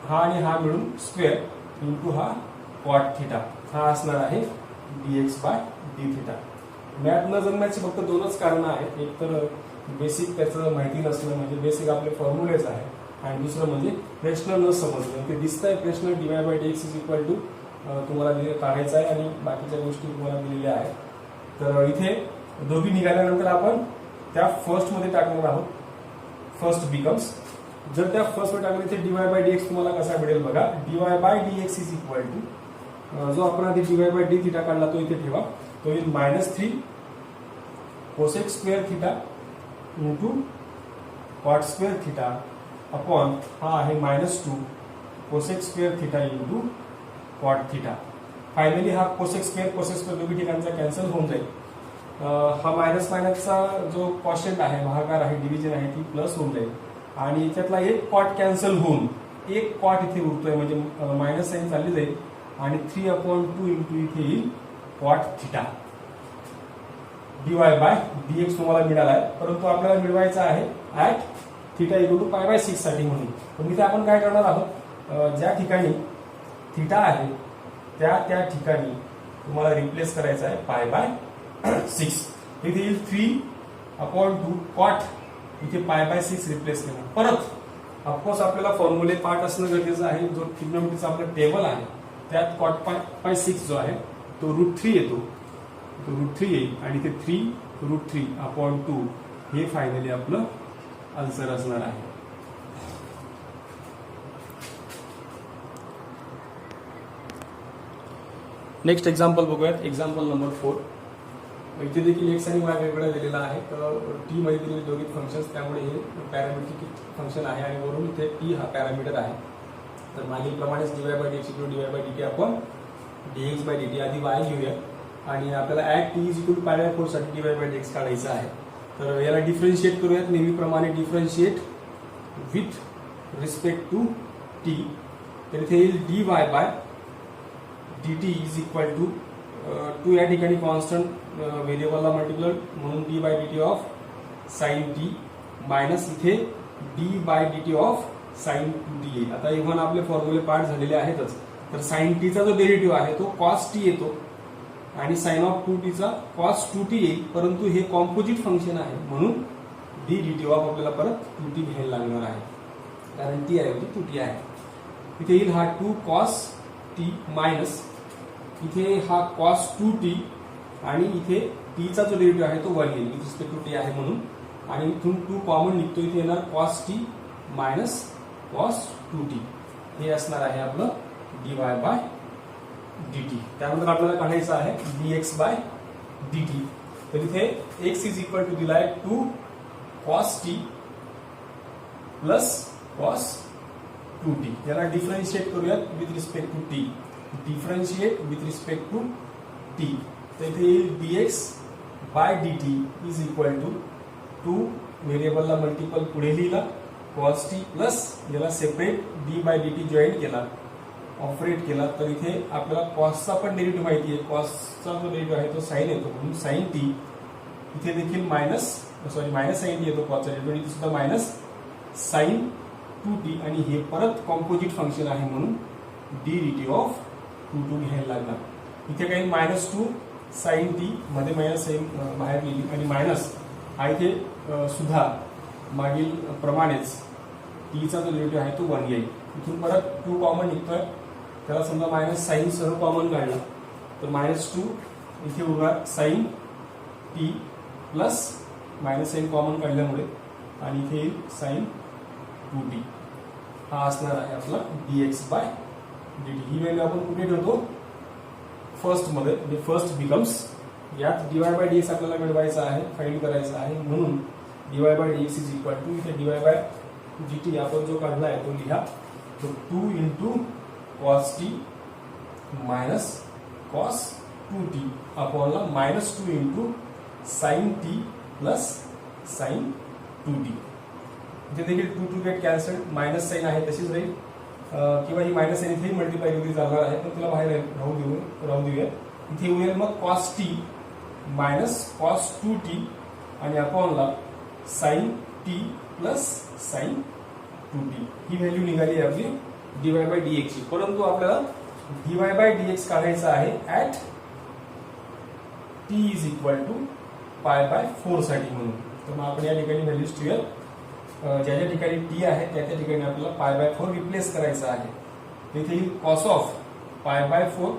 S1: हा आणि हा मिळून स्क्वेअर इंटू हा कॉट थिटा. हा असणार आहे dx by d theta. Math न जमण्याची फक्त दोनच कारणं आहेत. एक तर बेसिक त्याचं माहिती नसणं, म्हणजे बेसिक आपले फॉर्म्युलेच आहे, आणि दुसरं म्हणजे प्रश्न न समजणं. ते दिसतंय प्रश्न dy by dx is equal to तुम्हाला काढायचा आहे आणि बाकीच्या गोष्टी तुम्हाला दिलेल्या आहेत. तर इथे दोघी निघाल्यानंतर आपण त्या फर्स्ट मध्ये टाकणार आहोत. फर्स्ट बिकम्स, जर त्या फर्स्ट मध्ये टाकलं इथे dy बाय dx तुम्हाला कसा मिळेल बघा. dy by dx is equal to जो आपण आधी dy बाय डी थिटा काढला तो इथे ठेवा. तो येईल -3 cosec square theta into cot square theta upon हा आहे -2 cosec square theta into cot theta. Finally हा कोसेक स्क्वेअर दोन्ही ठिकाणचा कॅन्सल होऊन जाईल. हा मायनस मायनसचा जो कॉशंट आहे, भागाकार आहे, डिव्हिजन आहे, ती प्लस होऊन जाईल आणि त्यातला एक कॉट कॅन्सल होऊन एक कॉट इथे उरतोय, म्हणजे मायनस साईन चालली जाईल आणि 3/2 इंटू इथे येईल cot theta. dy by dx तुम्हाला मिळाला आहे, परंतु आपल्याला मिळवायचा आहे ऍट थिटा इक्वल टू π/6 साठी म्हणून. पण इथे आपण काय करणार आहोत, ज्या ठिकाणी थिटा आहे त्या ठिकाणी तुम्हाला रिप्लेस करायचं आहे π/6. इथे येईल 3/2 कॉट, इथे π/6 रिप्लेस केला. परत ऑफकोर्स आपल्याला फॉर्म्युले पार्ट असणं गरजेचं आहे. जो ट्रिग्नोमेट्रीचा आपला टेबल आहे त्यात कॉट π/6 जो आहे तो √3 येतो, तो √3 येईल आणि ते 3√3/2 हे फायनली आपलं आन्सर असणार आहे. नेक्स्ट एक्झाम्पल बघूयात. Example number 4. इथे देखील एक्स आणि वाय वेगवेगळा दिलेला आहे. तर टी मध्ये दिलेले दोन्ही फंक्शन्स, त्यामुळे हे पॅरामीट्रिक फंक्शन आहे आणि वरून इथे टी हा पॅरामीटर आहे. तर मागील प्रमाणेच dy by dx equal dy by dt आपण dx बाय dt आधी y घेऊया आणि आपल्याला at t is equal to π/4 साठी dy बाय dx काढायचं आहे. तर याला डिफरन्शिएट करूयात. नेहमीप्रमाणे differentiate with respect to T. तर इथे येईल dy by dt is equal to या ठिकाणी कॉन्स्टंट व्हेरिएबलला मल्टिप्लाय म्हणून d by dt of sine t minus इथे d by dt of sine 2t येईल. आता इव्हन आपले फॉर्म्युले पार्ट झालेले आहेतच. तर साइन t चा जो डेरिव्हेटिव्ह आहे तो cos t येतो आणि साइन ऑफ 2t चा cos 2t येईल, परंतु हे कॉम्पोजिट फंक्शन आहे म्हणून d dt ऑफ आपल्याला परत 2t घ्यायला लागणार आहे, कारण t ऐवजी 2t आहे. इथे येईल हा 2 cos t मायनस इथे हा cos 2t आणि इथे t चा जो डेरिव्हेटिव्ह आहे तो 1 येईल विथ रिस्पेक्ट टू t आहे म्हणून, आणि इथून 2 कॉमन निघतो. इथे येणार cos t minus cos 2t. हे असणार आहे आपलं dy बाय dt. त्यानंतर आपल्याला काढायचं आहे dx बाय dt. तर इथे x इज इक्वल टू दिलाय 2 cos t plus cos 2t. याला डिफरन्शिएट करूयात with respect to t. Differentiate with respect to t. तर इथे येईल dx by dt is equal to 2 व्हेरिएबलला मल्टिपल पुढे लिहिला cos t प्लस याला separate d by dt join केला, ऑपरेट केला. तर इथे आपल्याला कॉसचा पण डेरिव्हेटिव्ह माहिती आहे. कॉसचा जो डेरिव्हेटिव्ह आहे तो साइन येतो म्हणून साइन t. इथे देखील मायनस साइन येतो कॉसचा डेरिव्हेटिव्ह, इथे सुद्धा मायनस साइन 2t आणि हे परत कॉम्पोजिट फंक्शन आहे म्हणून d dt ऑफ 2 घ्यायला लागणार. इथे काही -2 साइन t मध्ये मायनस साइन बाहेर गेली आणि मायनस हा इथे सुद्धा मागील प्रमाणेच t चा जो डेरिव्हेटिव्ह आहे तो 1 येईल. इथून परत 2 कॉमन निघतोय, त्याला समजा मायनस साइन सह कॉमन काढला तर -2 इथे उरणार sine t plus minus sine common काढल्यामुळे आणि इथे येईल साइन 2t. हा असणार आहे आपला dx बाय dt. ही व्हॅल्यू आपण कुठे ठेवतो, फर्स्ट मध्ये, म्हणजे फर्स्ट बिकम्स. यात dy बाय dx आपल्याला मिळवायचा आहे, फाइंड करायचा आहे, म्हणून dy by dx is equal to इथे dy बाय dt आपण जो काढला आहे तो लिहा. तो 2 into cos t minus cos 2t अपॉनला -2 into sine t plus sine 2t. इथे देखील 2 गेट कॅन्सल्ड, मायनस साइन आहे तशीच राहील किंवा ही मायनस साइन इथे मल्टिप्लाय केली जाणार आहे, पण तिला बाहेर राहू देऊया. इथे उरेल मग cos t minus cos 2t आणि अपॉनला sine t plus sine 2t ही व्हॅल्यू निघाली आपली dy बाय dx ची. परंतु आपल्याला dy बाय dx काढायचा आहे at t is equal to pi by 4 साठी म्हणून. तर मग आपण या ठिकाणी व्हॅल्यूज ठेवूया. ज्या ज्या ठिकाणी टी आहे त्या त्या ठिकाणी आपल्याला पाय बाय 4 रिप्लेस करायचं आहे. तिथे येईल cos of pi by 4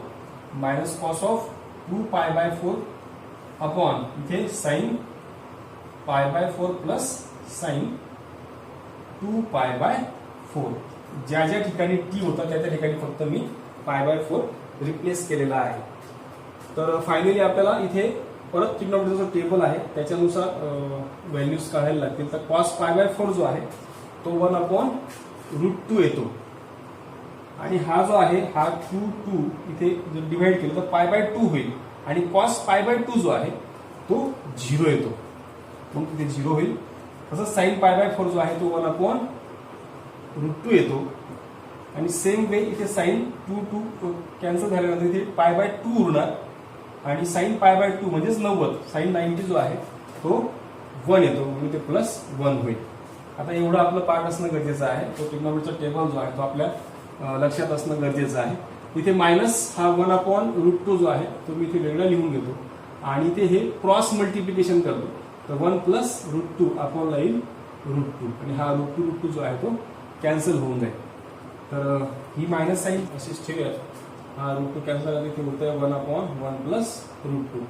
S1: minus cos of 2 pi by 4 upon इथे sine pi by 4 plus sine 2 pi by 4. ज्या ज्या ठिकाणी टी होता त्या त्या ठिकाणी फक्त मी पाय बाय 4 रिप्लेस केलेला आहे. तर फायनली आपल्याला इथे परत ट्रिग्नोमेट्रीचं टेबल आहे त्याच्यानुसार व्हॅल्यूज काढायला लागतील. तर कॉस पाय बाय 4 जो आहे तो 1 अपॉन √2 येतो आणि हा जो आहे हा 2 इथे जर डिवाइड केलं तर पाय बाय 2 होईल आणि कॉस पाय बाय 2 जो आहे तो 0 येतो मग तिथे 0 होईल. तसंच साइन पाय बाय 4 जो आहे तो 1 अपॉन √2 येतो आणि सेम वे इथे साइन 2 कॅन्सल झाल्यानंतर इथे पाय बाय 2 उरणार आणि साइन पाय बाय 2 म्हणजेच 90 साइन 90 जो आहे तो 1 येतो म्हणून ते प्लस 1 होईल. आता एवढं आपलं पाठ असणं गरजेचं आहे. तो ट्रिग्नोमेट्रीचा टेबल जो आहे तो आपल्या लक्षात असणं गरजेचं आहे. इथे मायनस हा 1 अपॉन √2 जो आहे तो मी इथे वेगळा लिहून घेतो आणि इथे हे क्रॉस मल्टिप्लिकेशन करतो. तर 1 प्लस √2 अपॉन येईल √2 आणि हा √2 जो आहे तो कॅन्सल होऊन जाईल. तर ही मायनस साइन अशीच ठेवूयात. हा √2 कॅन्सल झाला तिथे होतं 1 अपॉन 1 प्लस √2.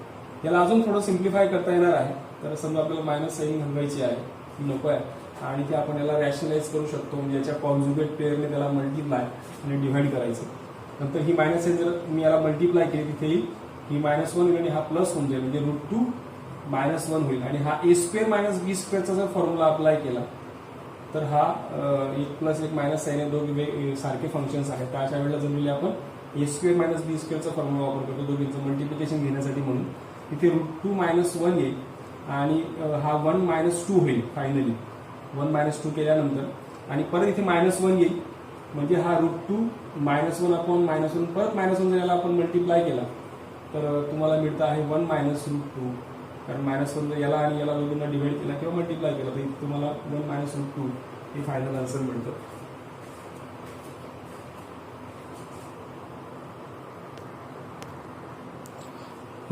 S1: याला अजून थोडं सिम्प्लिफाय करता येणार आहे. तर समजा आपल्याला मायनस साइन घालवायची आहे ती नको आहे आणि ते आपण याला रॅशनलाइज करू शकतो म्हणजे याच्या कॉन्जुगेट पेअरने त्याला मल्टिप्लाय आणि डिव्हाइड करायचं. नंतर ही मायनस साइन जर मी याला मल्टिप्लाय केली तिथे ही -1 होईल आणि हा प्लस होऊन जाईल म्हणजे √2 -1 होईल आणि हा a² - b² चा जर फॉर्म्युला अप्लाय केला तर हा 1 + 1 मायनस साइन हे दोघे सारखे फंक्शन्स आहेत. तर अशा वेळेला जनरली आपण a² - b² चा फॉर्म्युला वापर करतो दोघींचं मल्टिप्लिकेशन घेण्यासाठी म्हणून. इथे √2 -1 येईल आणि हा 1 -2 होईल फायनली 1 -2 केल्यानंतर आणि परत इथे -1 येईल म्हणजे हा √2 -1 अपॉन -1 परत -1 याला आपण मल्टिप्लाय केला तर तुम्हाला मिळतं आहे 1 -√2 कारण -1 याला आणि याला दोघांना डिवाइड केला किंवा मल्टिप्लाय केला तर तुम्हाला 1 -√2 हे फायनल आन्सर मिळतं.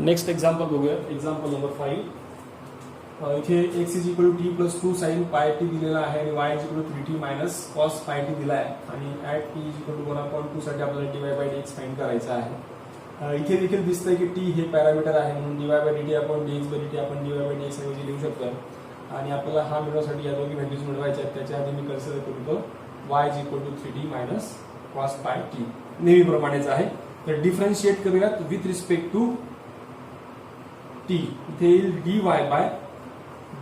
S1: नेक्स्ट एक्झाम्पल बघूया. Example number 5. इथे x = t + 2 sin πt दिलेला आहे आणि y = 3t - cos πt दिला आहे आणि ऍट t = 1/2 साठी आपल्याला dy बाय dx फाइंड करायचा आहे. इथे देखील दिसतंय की t हे पॅरामीटर आहे म्हणून dy बाय dt आपण dx बाय dt आपण dy बाय dx ऐवजी लिहू शकतो आणि आपल्याला हा मिळवण्यासाठी या दोन्ही व्हॅल्यूज मिळवायच्या आहेत. त्याच्या आधी मी कन्सिडर करतो y = 3t - cos πt नेहमीप्रमाणेच आहे. तर डिफरन्शिएट करूयात विथ रिस्पेक्ट टू t. इथे येईल dy by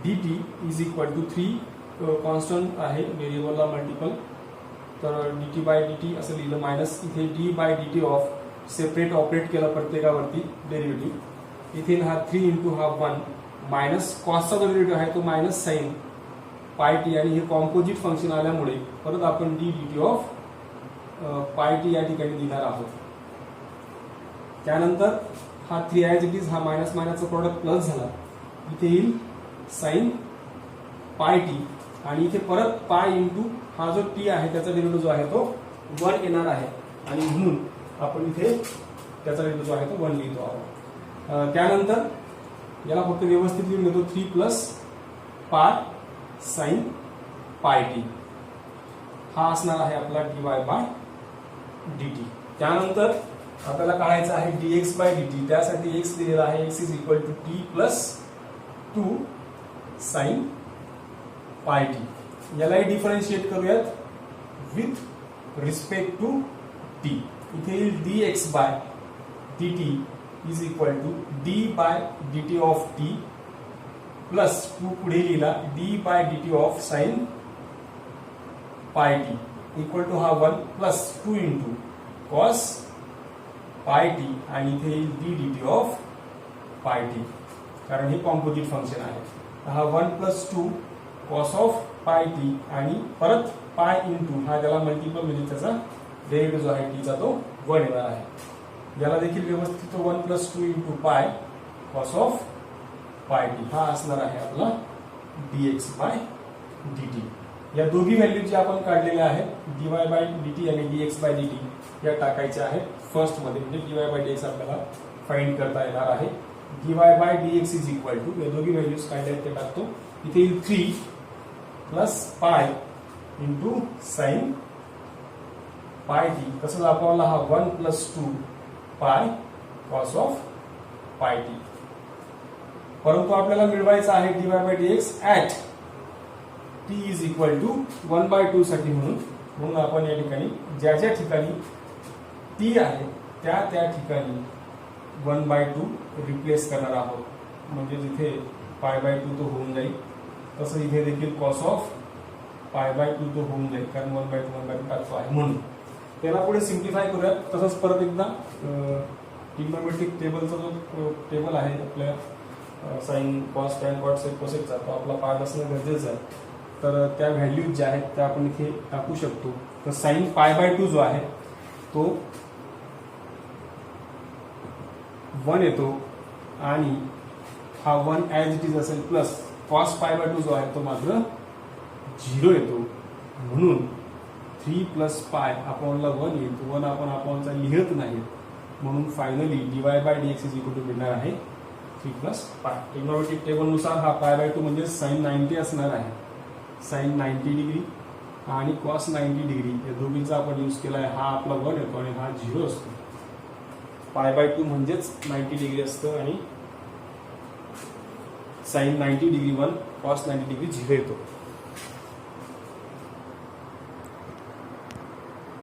S1: dt is equal to 3 constant आहे व्हेरिएबलला मल्टिपल तर dt बाय dt असं लिहिलं मायनस इथे d by dt of separate operate केलं प्रत्येकावरती डेरिव्हेटिव्ह. इथे हा 3 × हा 1 मायनस कॉसचा जो डेरिव्हेटिव्ह आहे तो मायनस साइन पाय टी आणि हे कॉम्पोजिट फंक्शन आल्यामुळे परत आपण d dt of pi T या ठिकाणी देणार आहोत. त्यानंतर हा 3 ॲज इट इज हा मायनस मायनसचा प्रॉडक्ट प्लस झाला इथे येईल साइन पाय टी आणि इथे परत पाय इंटू हा जो टी आहे त्याचा डेरिव्हेटिव्ह जो आहे तो 1 येणार आहे आणि म्हणून आपण इथे त्याचा डेरिव्हेटिव्ह जो आहे तो 1 लिहितो आहोत. त्यानंतर याला फक्त व्यवस्थित लिहून घेतो 3 + पाय साइन पाय टी हा असणार आहे आपला dy बाय dt. त्यानंतर आपल्याला काढायचं आहे dx बाय dt. त्यासाठी x दिलेला आहे x = t + 2 sin pi T. यालाही डिफरन्शिएट करूयात विथ रिस्पेक्ट टू t. इथे येईल dx by dt is equal to d by dt of t plus 2 पुढे लिहिला d by dt of sine pi T equal to हा 1 plus 2 into cos pi T आणि इथे येईल d dt of pi T कारण हे composite function आहे. हा 1 + 2 कॉस ऑफ पाय टी आणि परत पाय इंटू हा त्याला मल्टिपल म्हणजे त्याचा डेरिव्हेटिव्ह जो आहे टीचा तो 1 येणार आहे. याला देखील व्यवस्थित 1 + 2 into pi cos of pi T हा असणार आहे आपला dx बाय dt. या दोघी व्हॅल्यू जे आपण काढलेल्या आहेत dy बाय dt आणि dx बाय dt या टाकायच्या आहेत फर्स्ट मध्ये, म्हणजे dy बाय dx आपल्याला फाइंड करता येणार आहे. dy by dx is equal to या दोघी व्हॅल्यूज काढल्या ते टाकतो. इथे येईल 3 plus pi into sine pi T. कसं दाखवला हा 1 प्लस 2 पाय कॉस ऑफ पाय टी. परंतु आपल्याला मिळवायचा आहे dy by dx at t is equal to 1/2 साठी, म्हणून आपण या ठिकाणी ज्या ज्या ठिकाणी t आहे त्या ठिकाणी 1/2 रिप्लेस करणार आहोत. म्हणजे जिथे π/2 तो होऊन जाईल, तसं इथे देखील कॉस ऑफ π/2 तो होऊन जाईल, कारण 1/2 टाकतो आहे म्हणून. त्याला पुढे सिम्प्लिफाय करूयात. तसंच परत एकदा ट्रिग्नोमेट्रिक टेबलचा जो टेबल आहे आपल्या sine cos tan cot sec कोसेकचा, तो आपला पार्ट असणं गरजेचं आहे. तर त्या व्हॅल्यूज ज्या आहेत त्या आपण इथे टाकू शकतो. तर साइन π/2 जो आहे तो 1 येतो आणि हा 1 ऍज इट इज असेल, प्लस कॉस π/2 जो आहे तो मात्र 0 येतो. म्हणून 3 प्लस पाय अपॉनला 1 येईल. 1 आपण अपॉनचा लिहत नाही, म्हणून finally dy by dx is equal to मिळणार आहे 3 प्लस पाय. ट्रिग्नोमेट्रिक टेबलनुसार हा π/2 म्हणजे साइन 90 असणार आहे. साइन 90 डिग्री आणि कॉस 90 डिग्री या दोघींचा आपण यूज केला आहे. हा आपला 1 येतो आणि हा 0 असतो. π/2 म्हणजेच 90 डिग्री असतं आणि साइन 90 डिग्री 1, कॉस 90 डिग्री 0 येतो.